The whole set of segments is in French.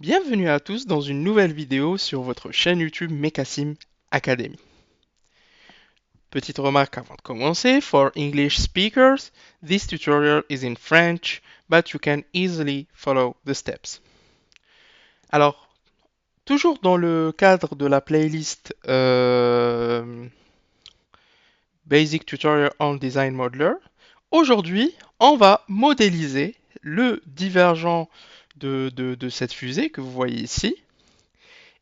Bienvenue à tous dans une nouvelle vidéo sur votre chaîne YouTube Mekasim Academy. Petite remarque avant de commencer, for English speakers, this tutorial is in French, but you can easily follow the steps. Alors, toujours dans le cadre de la playlist Basic Tutorial on Design Modeler, aujourd'hui, on va modéliser le divergent de cette fusée que vous voyez ici.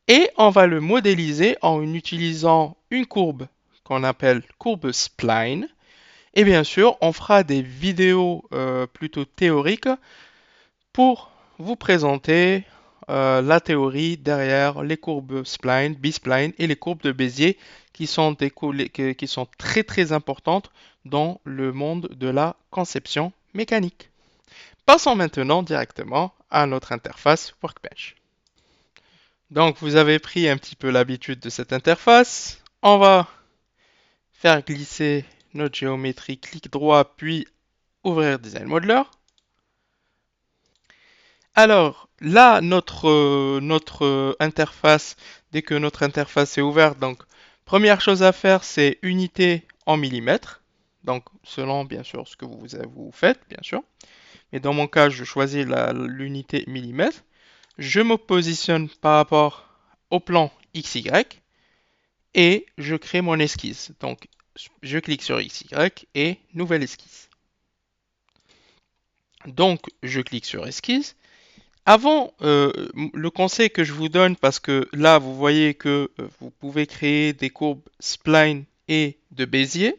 Et on va le modéliser en utilisant une courbe qu'on appelle courbe spline. Et bien sûr, on fera des vidéos plutôt théoriques pour vous présenter la théorie derrière les courbes spline, B-spline et les courbes de Bézier qui sont très très importantes dans le monde de la conception mécanique. Passons maintenant directement à notre interface Workbench. Donc, vous avez pris un petit peu l'habitude de cette interface. On va faire glisser notre géométrie, clic droit, puis ouvrir Design Modeler. Alors, là, notre interface, dès que notre interface est ouverte, donc, première chose à faire, c'est unité en millimètres. Donc, selon, bien sûr, ce que vous faites, bien sûr. Mais dans mon cas, je choisis l'unité millimètre. Je me positionne par rapport au plan XY. Et je crée mon esquisse. Donc, je clique sur XY et nouvelle esquisse. Donc, je clique sur esquisse. Avant, le conseil que je vous donne, parce que là, vous voyez que vous pouvez créer des courbes spline et de Bézier.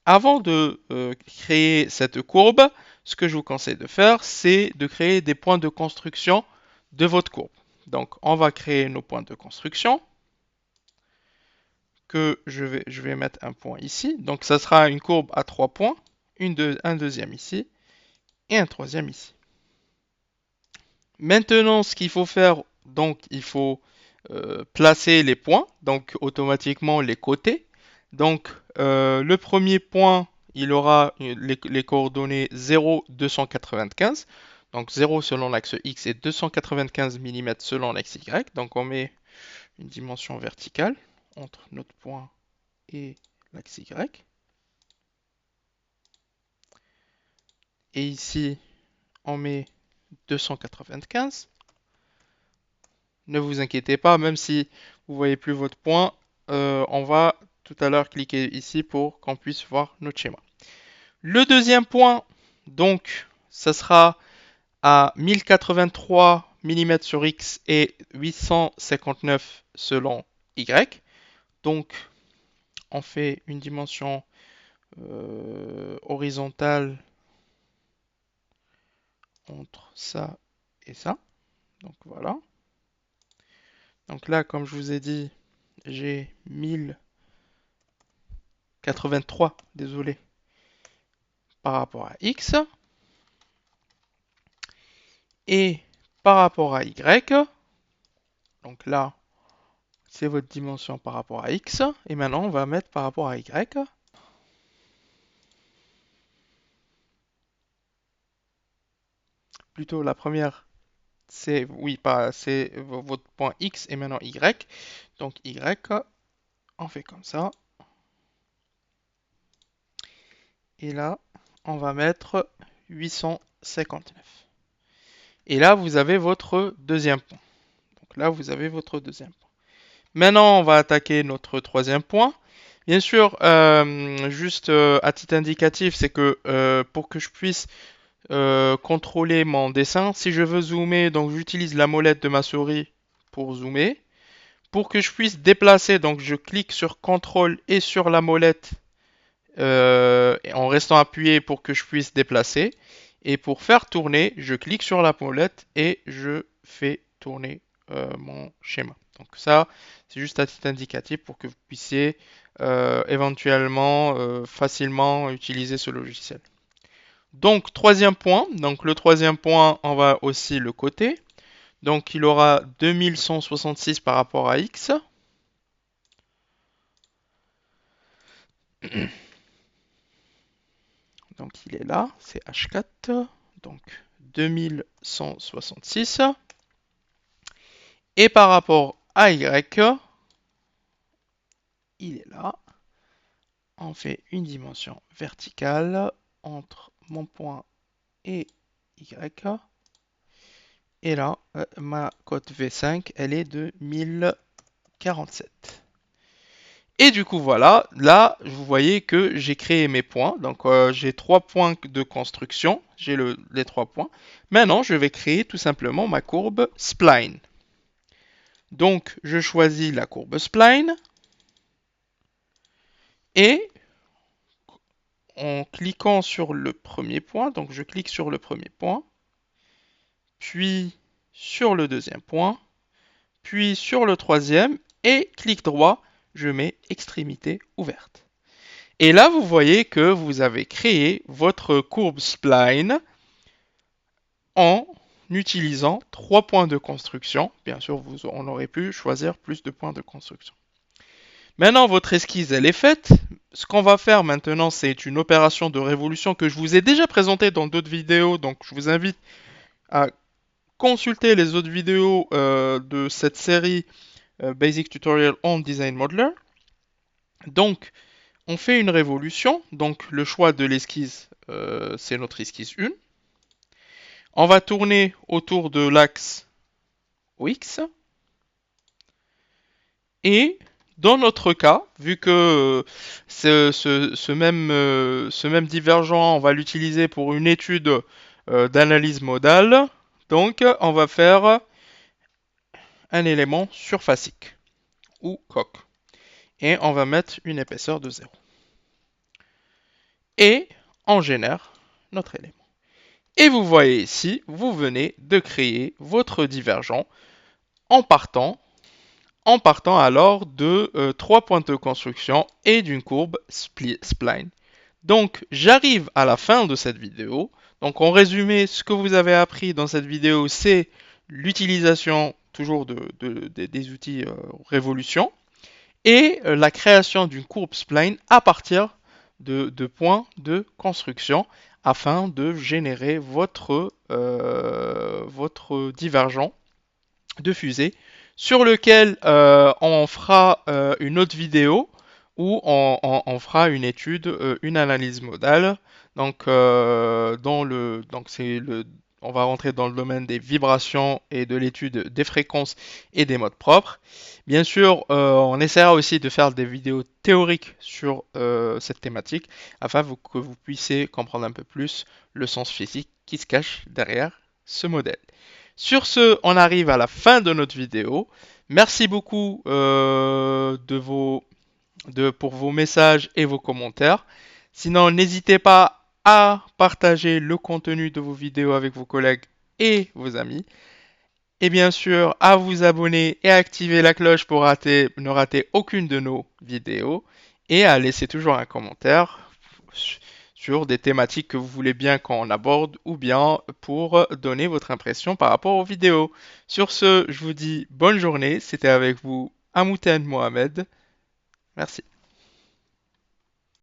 Avant de créer cette courbe, ce que je vous conseille de faire, c'est de créer des points de construction de votre courbe. Donc, on va créer nos points de construction. Que je vais mettre un point ici. Donc ça sera une courbe à 3 points, un deuxième ici et un troisième ici. Maintenant, ce qu'il faut faire, donc il faut placer les points, donc automatiquement les côtés. Donc le premier point, il aura les coordonnées 0, 295. Donc 0 selon l'axe X et 295 mm selon l'axe Y. Donc on met une dimension verticale entre notre point et l'axe Y. Et ici, on met 295. Ne vous inquiétez pas, même si vous ne voyez plus votre point, on va tout à l'heure cliquer ici pour qu'on puisse voir notre schéma. Le deuxième point, donc, ça sera à 1083 mm sur X et 859 selon Y. Donc, on fait une dimension horizontale entre ça et ça. Donc voilà. Donc là, comme je vous ai dit, j'ai 1083, désolé, par rapport à X. Et par rapport à Y, donc là, c'est votre dimension par rapport à X. Et maintenant, on va mettre par rapport à Y. Plutôt la première, c'est oui, pas c'est votre point X et maintenant Y. Donc Y, on fait comme ça. Et là, on va mettre 859. Et là, vous avez votre deuxième point. Donc là, vous avez votre deuxième point. Maintenant, on va attaquer notre troisième point. Bien sûr, juste à titre indicatif, c'est que pour que je puisse contrôler mon dessin, si je veux zoomer, donc j'utilise la molette de ma souris pour zoomer. Pour que je puisse déplacer, donc je clique sur CTRL et sur la molette en restant appuyé pour que je puisse déplacer. Et pour faire tourner, je clique sur la molette et je fais tourner mon schéma. Donc ça, c'est juste à titre indicatif pour que vous puissiez éventuellement facilement utiliser ce logiciel. Donc troisième point, donc le troisième point, on va aussi le coter. Donc il aura 2166 par rapport à X. Donc il est là, c'est H4. Donc 2166. Et par rapport à y, il est là. On fait une dimension verticale entre mon point et y. Et là, ma cote V5, elle est de 1047. Et du coup, voilà, là, vous voyez que j'ai créé mes points. Donc, j'ai 3 points de construction. J'ai les 3 points. Maintenant, je vais créer tout simplement ma courbe spline. Donc, je choisis la courbe spline. Et en cliquant sur le premier point, donc je clique sur le premier point, puis sur le deuxième point, puis sur le troisième, et clic droit, je mets extrémité ouverte. Et là, vous voyez que vous avez créé votre courbe spline en utilisant 3 points de construction. Bien sûr, on aurait pu choisir plus de points de construction. Maintenant, votre esquisse, elle est faite. Ce qu'on va faire maintenant, c'est une opération de révolution que je vous ai déjà présentée dans d'autres vidéos. Donc, je vous invite à consulter les autres vidéos de cette série Basic Tutorial on Design Modeler. Donc, on fait une révolution. Donc, le choix de l'esquisse, c'est notre esquisse 1. On va tourner autour de l'axe OX. Et dans notre cas, vu que ce même divergent, on va l'utiliser pour une étude d'analyse modale, donc on va faire un élément surfacique, ou coq. Et on va mettre une épaisseur de 0. Et on génère notre élément. Et vous voyez ici, vous venez de créer votre divergent en partant alors de 3 points de construction et d'une courbe spline. Donc, j'arrive à la fin de cette vidéo. Donc, en résumé, ce que vous avez appris dans cette vidéo, c'est l'utilisation toujours des outils Révolution et la création d'une courbe spline à partir de points de construction afin de générer votre divergent de fusée sur lequel on fera une autre vidéo où on fera une étude, une analyse modale. Donc, on va rentrer dans le domaine des vibrations et de l'étude des fréquences et des modes propres. Bien sûr, on essaiera aussi de faire des vidéos théoriques sur cette thématique afin que vous puissiez comprendre un peu plus le sens physique qui se cache derrière ce modèle. Sur ce, on arrive à la fin de notre vidéo. Merci beaucoup pour vos messages et vos commentaires. Sinon, n'hésitez pas à partager le contenu de vos vidéos avec vos collègues et vos amis. Et bien sûr, à vous abonner et à activer la cloche pour ne rater aucune de nos vidéos. Et à laisser toujours un commentaire sur des thématiques que vous voulez bien qu'on aborde ou bien pour donner votre impression par rapport aux vidéos. Sur ce, je vous dis bonne journée. C'était avec vous Amouten Mohamed. Merci.